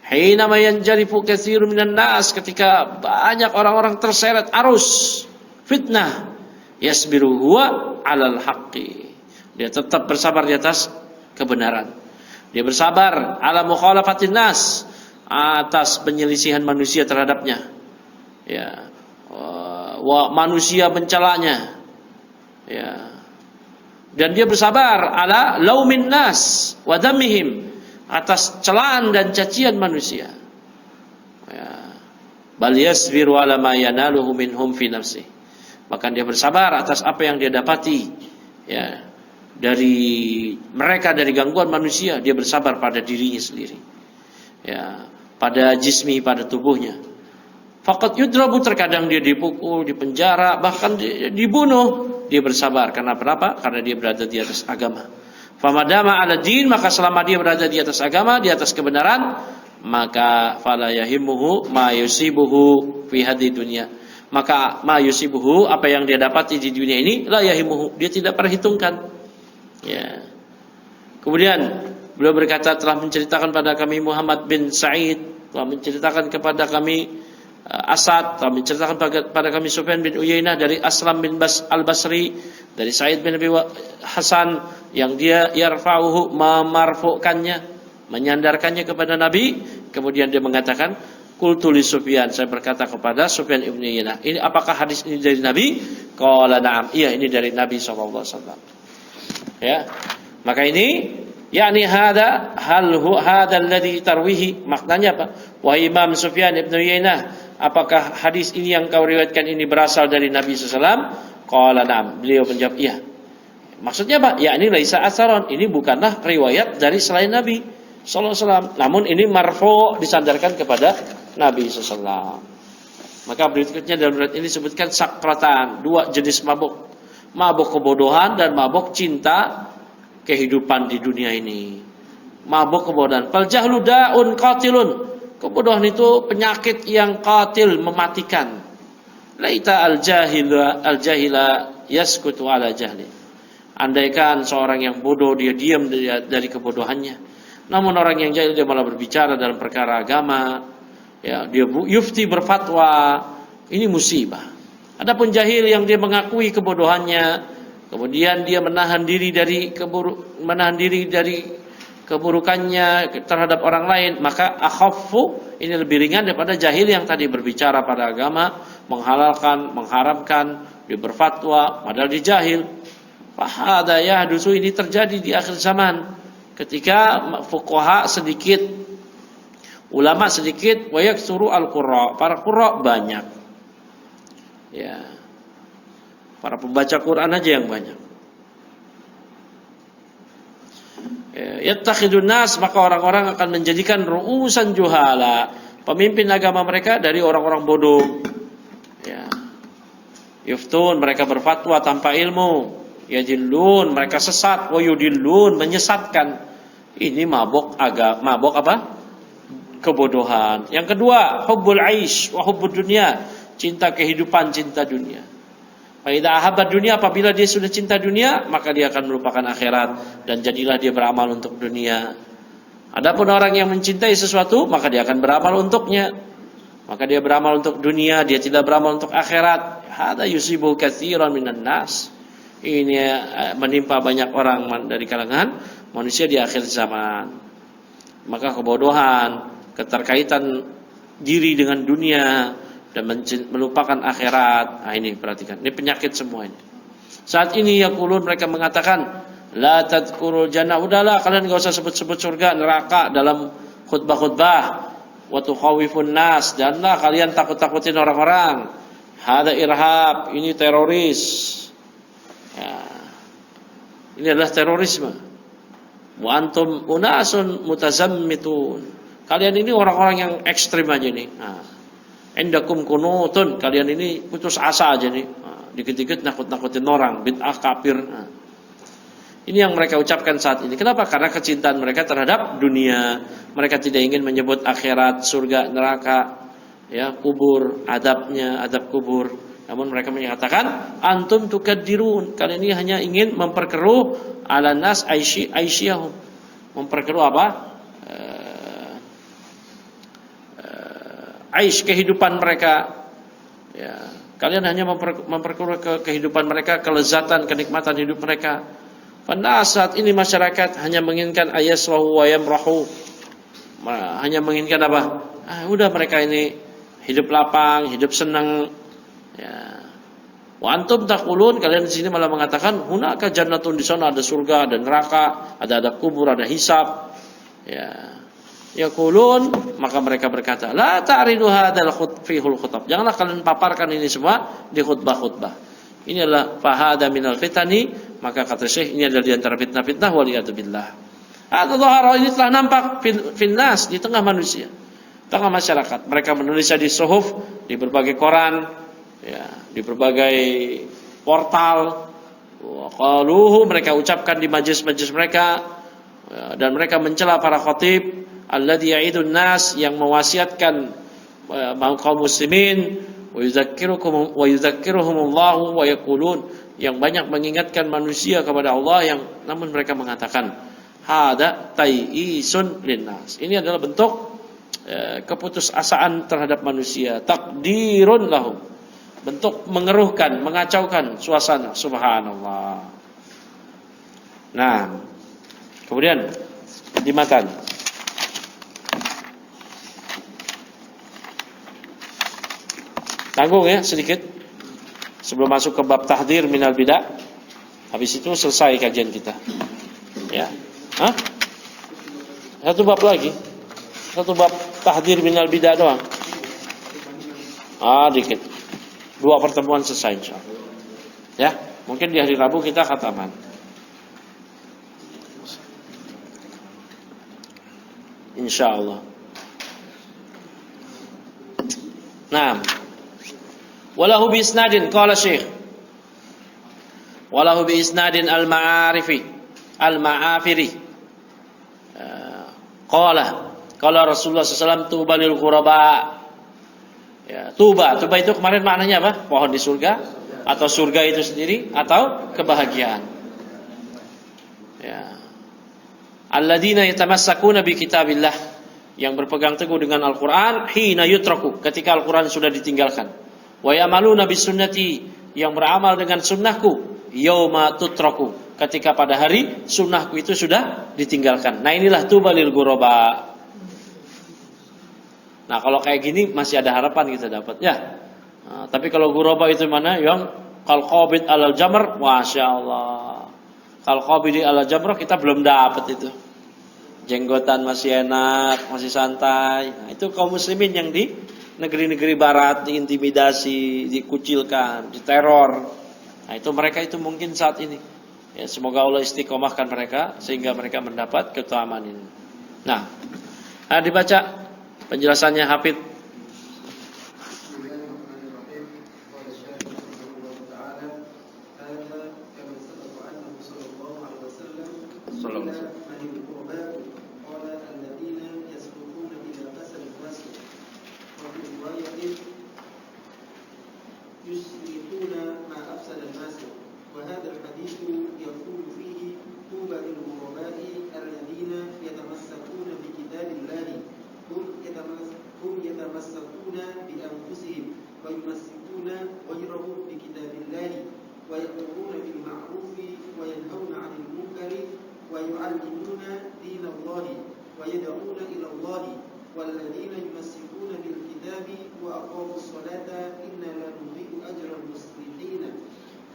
Hinama yanjarifu katsirun minan nas, ketika banyak orang-orang terseret arus fitnah, yasbiru huwa 'alal haqqi, dia tetap bersabar di atas kebenaran. Dia bersabar ala mukhalafatin nas, atas penyelisihan manusia terhadapnya. Ya. Manusia mencelanya, ya. Dan dia bersabar ala laumin nas wa damihim, atas celaan dan cacian manusia, ya. Bal yasbiru ala ma yanaluhu minhum fi nafsi, maka dia bersabar atas apa yang dia dapati, ya, dari mereka, dari gangguan manusia. Dia bersabar pada dirinya sendiri, ya, pada jismi, pada tubuhnya. Faqat yudrabu, terkadang dia dipukul, dipenjara, bahkan dibunuh. Dia bersabar karena berapa? Karena dia berada di atas agama. Famadama ala din, maka selama dia berada di atas agama, di atas kebenaran, maka fala yahimuhu ma yusibuhu fi hadhihi dunya, maka ma yusibuhu, apa yang dia dapati di dunia ini, la yahimuhu, dia tidak perhitungkan, ya. Kemudian beliau berkata, telah menceritakan pada kami Muhammad bin Sa'id, telah menceritakan kepada kami Asad, telah menceritakan pada kami Sufyan bin Uyainah dari Aslam bin al-Basri, dari Sa'id bin Abi Hasan, yang dia yarfa'uhu, memarfu'kannya, menyandarkannya kepada Nabi. Kemudian dia mengatakan, qultu li Sufyan, saya berkata kepada Sufyan bin Uyainah, ini apakah hadis ini dari Nabi? Qala na'am, iya, ini dari Nabi sallallahu alaihi wasallam. Ya. Maka ini yakni hada alladhi tarwihi, maknanya apa? Wa Imam Sufyan bin Uyainah, apakah hadis ini yang kau riwayatkan ini berasal dari Nabi sallallahu alaihi wasallam? Qala na'am, beliau menjawab iya. Maksudnya apa? Yakni laisa asaron, ini bukanlah riwayat dari selain Nabi sallallahu alaihi wasallam, namun ini marfu', disandarkan kepada Nabi sallallahu alaihi wasallam. Maka berikutnya dalam riwayat ini disebutkan sakratan, dua jenis mabuk. Mabuk kebodohan dan mabuk cinta kehidupan di dunia ini. Mabuk kebodohan. Fal jahlu da'un qatilun. Kebodohan itu penyakit yang qatil, mematikan. Laita al-jahila yaskutu ala jahli. Andaikan seorang yang bodoh dia diam dari kebodohannya. Namun orang yang jahil dia malah berbicara dalam perkara agama. Ya, dia yufti, berfatwa. Ini musibah. Adapun jahil yang dia mengakui kebodohannya, kemudian dia menahan diri dari keburukannya terhadap orang lain, maka akhaffu, ini lebih ringan daripada jahil yang tadi berbicara pada agama, menghalalkan, mengharamkan, dia berfatwa padahal dia jahil. Fahada yahdusu, ini terjadi di akhir zaman ketika fuqaha sedikit ulama sedikit, wa yaksuru al-qurra, para qurra banyak. Ya. Para pembaca Quran aja yang banyak. Yattakhidun nas, maka orang-orang akan menjadikan ru'usan juhala, pemimpin agama mereka dari orang-orang bodoh. Ya. Yuftun, mereka berfatwa tanpa ilmu. Yajillun, mereka sesat. Wa yudillun, menyesatkan. Ini mabuk apa? Kebodohan. Yang kedua, hubbul aish wa hubbud dunya, cinta kehidupan, cinta dunia. Faidah ahabad dunia, apabila dia sudah cinta dunia, maka dia akan melupakan akhirat dan jadilah dia beramal untuk dunia. Adapun orang yang mencintai sesuatu, maka dia akan beramal untuknya. Maka dia beramal untuk dunia, dia tidak beramal untuk akhirat. Hada yusibu katsiran minan nas. Ini menimpa banyak orang dari kalangan manusia di akhir zaman. Maka kebodohan, keterkaitan diri dengan dunia dan melupakan akhirat. Nah, ini perhatikan, ini penyakit semua ini. Saat ini yaqulun, mereka mengatakan, la tadkurul jannah, udahlah kalian enggak usah sebut-sebut surga neraka dalam khutbah-khutbah. Wa tukhawifun nas, janganlah kalian takut-takutin orang-orang. Hada irhab, ini teroris. Ya. Ini adalah terorisme. Wa antum unasun mutazammitun, kalian ini orang-orang yang ekstrim aja nih. Indakum kunutun, kalian ini putus asa aja nih. Dikit-dikit nakut-nakutin orang, bid'ah, kafir. Ini yang mereka ucapkan saat ini. Kenapa? Karena kecintaan mereka terhadap dunia. Mereka tidak ingin menyebut akhirat, surga, neraka, ya, kubur, adabnya, adab kubur. Namun mereka menyatakan, antum tukaddirun, kalian ini hanya ingin memperkeruh ala nas aisyahum. Memperkeruh apa? Aish, kehidupan mereka. Ya, kalian hanya memperkeruh kehidupan mereka, kelezatan, kenikmatan hidup mereka. Pada saat ini masyarakat hanya menginginkan ayaswahu wa yamrahu. Hanya menginginkan apa? Udah mereka ini hidup lapang, hidup senang. Ya. Wa antum taqulun, kalian di sini malah mengatakan hunaka jannatun, di sana ada surga, ada neraka, ada kubur, ada hisab. Ya. Yaqulun, maka mereka berkata, la ta'ridu hadzal khutfihul khutab. Janganlah kalian paparkan ini semua di khutbah-khutbah. Ini adalah fahada minal fitani, maka kata Syekh ini adalah di antara fitnah-fitnah waliyadzubillah. Atau ini telah nampak fil nas, di tengah manusia, tengah masyarakat. Mereka menulisnya di suhuf, di berbagai koran, ya, di berbagai portal. Qaluhu, mereka ucapkan di majlis-majlis mereka, ya, dan mereka mencela para khatib alladzi ya'idun nas, yang mewasiatkan kaum muslimin, wa yuzakkiruhumullahu wa yaqulun, yang banyak mengingatkan manusia kepada Allah, yang namun mereka mengatakan hada tai'isun linnas. Ini adalah bentuk keputusasaan terhadap manusia, takdirun lahum, bentuk mengeruhkan, mengacaukan suasana. Subhanallah. Nah, kemudian di matan tanggung ya sedikit sebelum masuk ke bab tahdzir minal bidah. Habis itu selesai kajian kita. Ya. Satu bab lagi. Satu bab tahdzir minal bidah doang. Dikit. 2 pertemuan selesai insyaallah. Ya, mungkin di hari Rabu kita khataman. Insyaallah. Nah, walahu bi isnadin qala Syekh, walahu bi isnadin al-ma'afiri qala Rasulullah SAW, tuba lil ghuraba. Ya, tuba itu kemarin maknanya apa? Pohon di surga, atau surga itu sendiri, atau kebahagiaan. Ya. Alladzina yatamassakuna bi kitabillah, yang berpegang teguh dengan Al-Qur'an, hina yutraku, ketika Al-Qur'an sudah ditinggalkan. Wa yamaluna bis sunnati, yang beramal dengan sunnahku, yauma tutraku, ketika pada hari sunnahku itu sudah ditinggalkan. Nah, inilah tuba lil ghuraba. Nah, kalau kayak gini masih ada harapan kita dapat ya. Tapi kalau ghuraba itu mana? Yang qalqabid alal jamr, masyaallah. Qalqabidi alal jamr kita belum dapat itu. jenggotan masih enak, masih santai. Nah, itu kaum muslimin yang di negeri-negeri barat diintimidasi, dikucilkan, diteror. Nah, itu mereka itu mungkin saat ini. Ya, semoga Allah istiqomahkan mereka sehingga mereka mendapat keutamaan ini. Nah, dibaca penjelasannya Hafidz.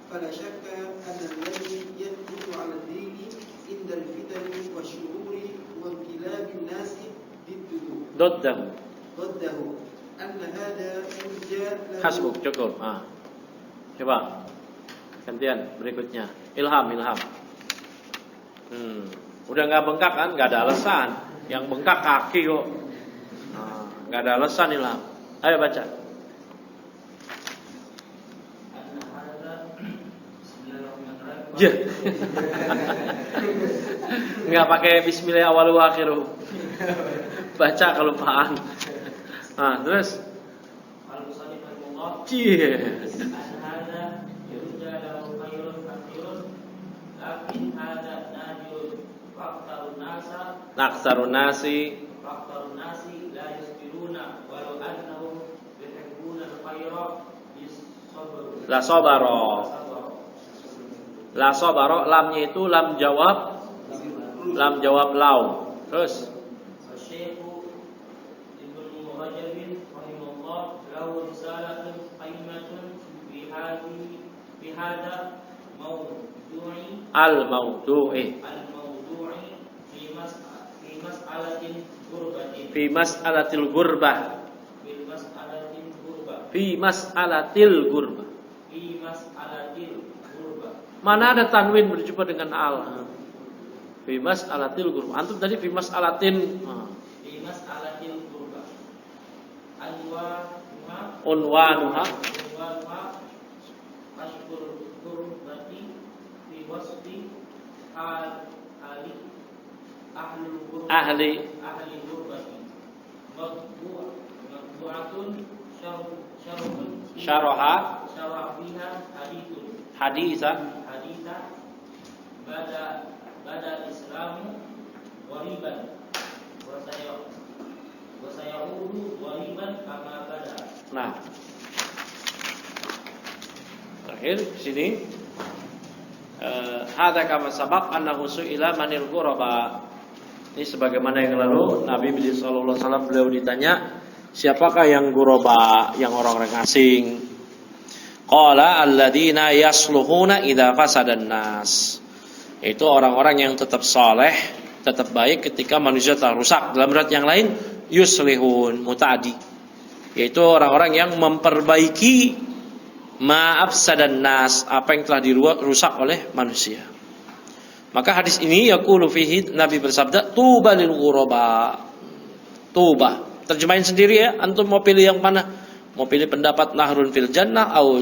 فلا شك أن الذي يثبت على الدين عند الفتن والشرور وانقلاب الناس ضده أن هذا يرجى له. Hasbuk, cukup. Coba gantian berikutnya. Ilham. Udah nggak bengkak kan? Nggak ada alasan. Yang bengkak kaki kok. Nggak ada alasan Ilham. Ayo baca. Ya. Nggak pakai bismillah awal wa akhiru. Baca kelupaan. Terus. Aksarun nasi la yasbiruna walau annahum yuhibbuna al-khayra la sabara. La sabara, lamnya itu lam jawab lau. Terus Syekh Ibnu Rajab rahimahullah lahu risalatun qaimatun fi hada mawdu'i al-mawdu'i fi mas'alatil gurbah. Mana ada tanwin berjumpa dengan al? Fi mas'alatil gurbah. Antum tadi fi mas'alatin. Fi mas'alatil gurbah. Unwanuha ashkur gurbati fi wasfi ahli gurbati. Mabdu'atun syaraha fiha haditha bada islamu wariban wa sayaudu wariban kama bada. Nah, terakhir di sini hadza kama sabaq annahu su'ila manil ghuraba. Ini sebagaimana yang lalu Nabi sallallahu alaihi wasallam beliau ditanya, siapakah yang ghuraba, yang orang-orang asing? Qala alladzina yasluhuna idza fasadan nas. Itu orang-orang yang tetap saleh, tetap baik ketika manusia telah rusak. Dalam riwayat yang lain yuslihun muta'addi. Yaitu orang-orang yang memperbaiki ma'afsadan nas, apa yang telah dirusak oleh manusia. Maka hadis ini yaqulu fihi, Nabi bersabda tuba lil ghuraba. Tuba. Terjemahin sendiri ya, antum mau pilih yang mana? Mau pilih pendapat nahrun fil jannah atau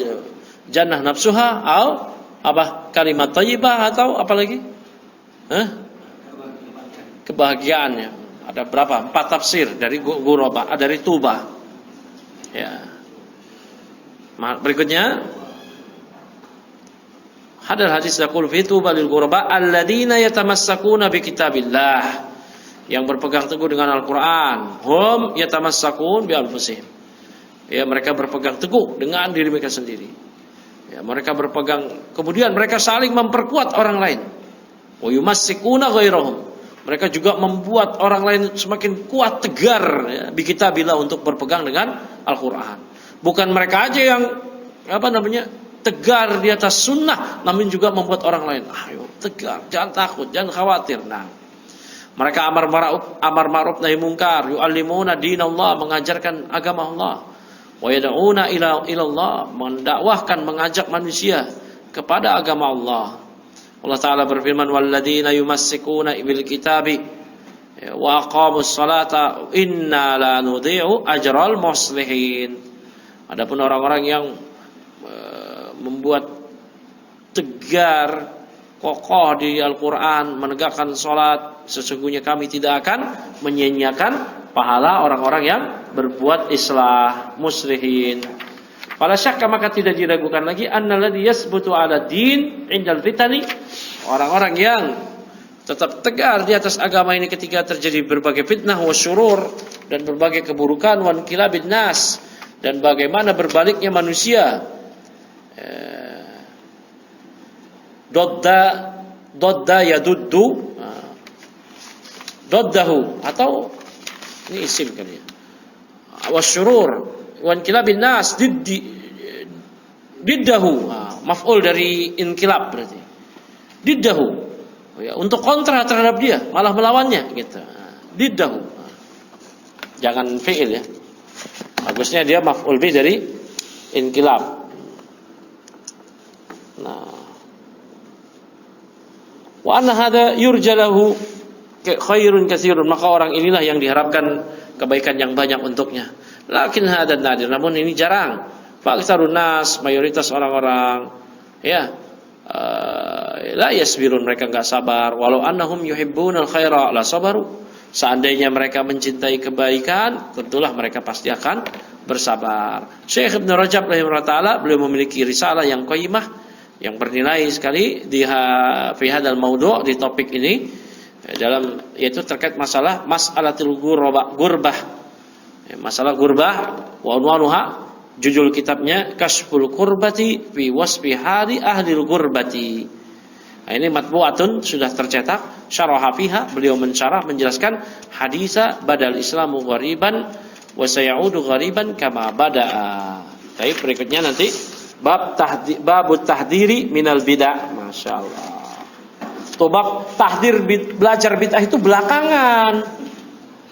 jannah nafsuha atau apa kalimat thayyibah atau apa lagi? Kebahagiaannya. Ada berapa? 4 tafsir dari ghuraba, dari tuba. Ya. Berikutnya hadal hadis yaqul fi tuba lil ghuraba alladziina yatamassakuna bi kitabillah, yang berpegang teguh dengan Al-Qur'an. Hum yatamassakun bi anfusihim. Ya, mereka berpegang teguh dengan diri mereka sendiri. Ya, mereka berpegang, kemudian mereka saling memperkuat orang lain. Wa yumassikuna ghairahum. Mereka juga membuat orang lain semakin kuat, tegar ya, bi kitabillah, untuk berpegang dengan Al-Qur'an. Bukan mereka aja yang tegar di atas sunnah, namun juga membuat orang lain ayo tegar, jangan takut, jangan khawatir. Nah, Mereka amar ma'ruf nahi munkar, yu'allimuna dinallah, mengajarkan agama Allah. Wa yad'una ila Allah, mendakwahkan, mengajak manusia kepada agama Allah. Allah Ta'ala berfirman, walladzina yumassikuna bil kitabi wa aqamus salata inna la nudhi'u ajral muslihin. Adapun orang-orang yang membuat tegar kokoh di Al-Quran, menegakkan salat, sesungguhnya kami tidak akan menyia-nyiakan pahala orang-orang yang berbuat islah, muslihin. Fala syakka, maka tidak diragukan lagi, annalladzi yasbutu 'ala din 'indal fitani, orang-orang yang tetap tegar di atas agama ini ketika terjadi berbagai fitnah wa syurur dan berbagai keburukan, wa inqilabin nas, dan bagaimana berbaliknya manusia. Dodda yaduddu doddahu, atau ini isim kali ya, wasyurur wa inqilabin nas diddahu, maf'ul dari inqilab berarti diddahu, ya, untuk kontra terhadap dia, malah melawannya gitu. Diddahu, jangan fi'il ya, bagusnya dia maf'ul bi dari inqilab. Nah, wa anna hadza yurjalahu khairun katsirun, maka orang inilah yang diharapkan kebaikan yang banyak untuknya. Lakin hadza nadir, namun ini jarang. Fa aktsarun nas, mayoritas orang-orang ya la yasbirun, mereka enggak sabar. Walau annahum yuhibbunal khaira la sabaru, seandainya mereka mencintai kebaikan, tentulah mereka pasti akan bersabar. Syekh Ibnu Rajab rahimahullah taala, beliau memiliki risalah yang qayyimah, yang bernilai sekali di fi hadzal maudhu', di topik ini, dalam yaitu terkait mas'alatul gurbah. Masalah gurbah, wa unwanuha, judul kitabnya Kashful Kurbati fi wasfi hali ahlil gurbati. Nah, ini matbu'atun, sudah tercetak, syaraha fiha, beliau mensyarah menjelaskan hadisa badal islamu ghariban wa sayaudu ghariban kama bada'a. Baik, berikutnya nanti bab tahdiri minal bid'ah. Masya Allah. Tuh bab tahdir belajar bid'ah itu belakangan.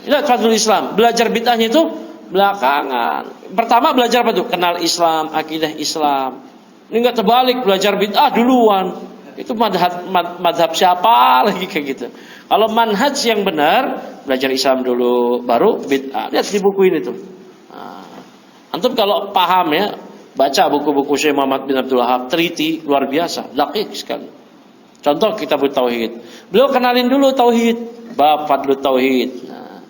Lihat Fadlul Islam, belajar bid'ahnya itu belakangan. Pertama belajar apa tuh? Kenal Islam, akidah Islam. Ini enggak terbalik, belajar bid'ah duluan. Itu madhab siapa lagi kayak gitu. Kalau manhaj yang benar, belajar Islam dulu, baru bid'ah. Lihat di buku ini tuh. Nah, antum kalau paham ya, baca buku-buku Syekh Muhammad bin Abdul Wahab, teliti, luar biasa, daqiq sekali. Contoh kitab Tauhid, beliau kenalin dulu tauhid, bab Fadlut Tauhid. Nah,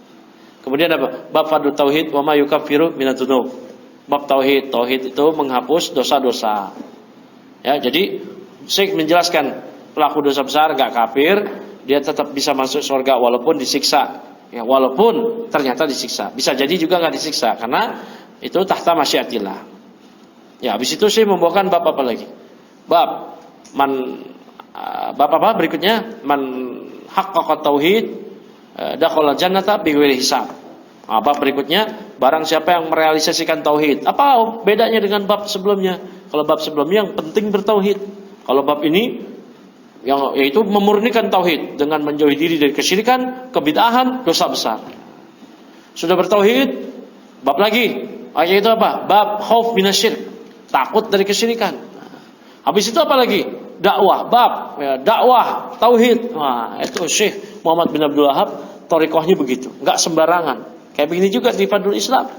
kemudian apa? Bab Fadlut Tauhid wa ma yukaffiru minadz-dzunub. Bab tauhid, tauhid itu menghapus dosa-dosa. Ya, jadi Syekh menjelaskan pelaku dosa besar enggak kafir, dia tetap bisa masuk surga walaupun disiksa. Ya, walaupun ternyata disiksa. Bisa jadi juga enggak disiksa karena itu tahta masyiatillah. Ya, habis itu saya membawakan bab apa lagi? Bab apa berikutnya? Man haqqaqa tauhid dakhala jannata bighairi hisab. Nah, bab berikutnya, barang siapa yang merealisasikan tauhid. Apa bedanya dengan bab sebelumnya? Kalau bab sebelumnya yang penting bertauhid. Kalau bab ini yang yaitu memurnikan tauhid dengan menjauhi diri dari kesyirikan, kebid'ahan, dosa besar. Sudah bertauhid, bab lagi. Ayat itu apa? Bab khauf minasyirk, takut dari kesyirikan. Habis itu apa lagi? Dakwah, bab ya, dakwah tauhid. Wah, itu Syekh Muhammad bin Abdul Wahab, thariqahnya begitu, enggak sembarangan. Kayak begini juga di Fadlul Islam.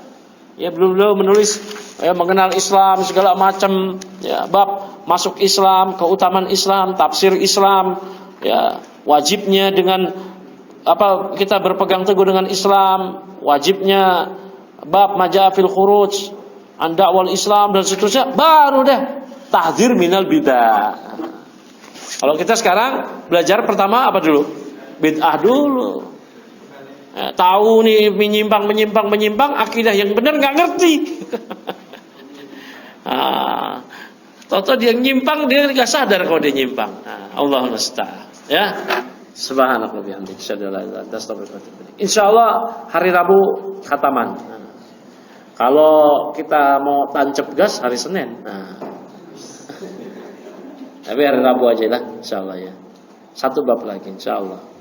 Ya, beliau menulis ya, mengenal Islam segala macam, ya, bab masuk Islam, keutamaan Islam, tafsir Islam, ya, wajibnya dengan apa kita berpegang teguh dengan Islam, wajibnya bab majaa fil khuruj an da'wal Islam dan seterusnya, baru deh tahdzir minal bid'ah. Kalau kita sekarang belajar pertama apa dulu? Bid'ah dulu. Ya, tahu nih menyimpang, akidah yang benar nggak ngerti. Toto dia nyimpang, dia nggak sadar kalau dia nyimpang. Allahul musta'an. Ya, subhanallah bihamdihi, asyhadu an la ilaha illa anta, astaghfiruka wa atubu ilaik. Insyaallah hari Rabu khataman. Kalau kita mau tancap gas hari Senin. Tapi hari Rabu aja lah, insyaallah ya. Satu bab lagi, insyaallah.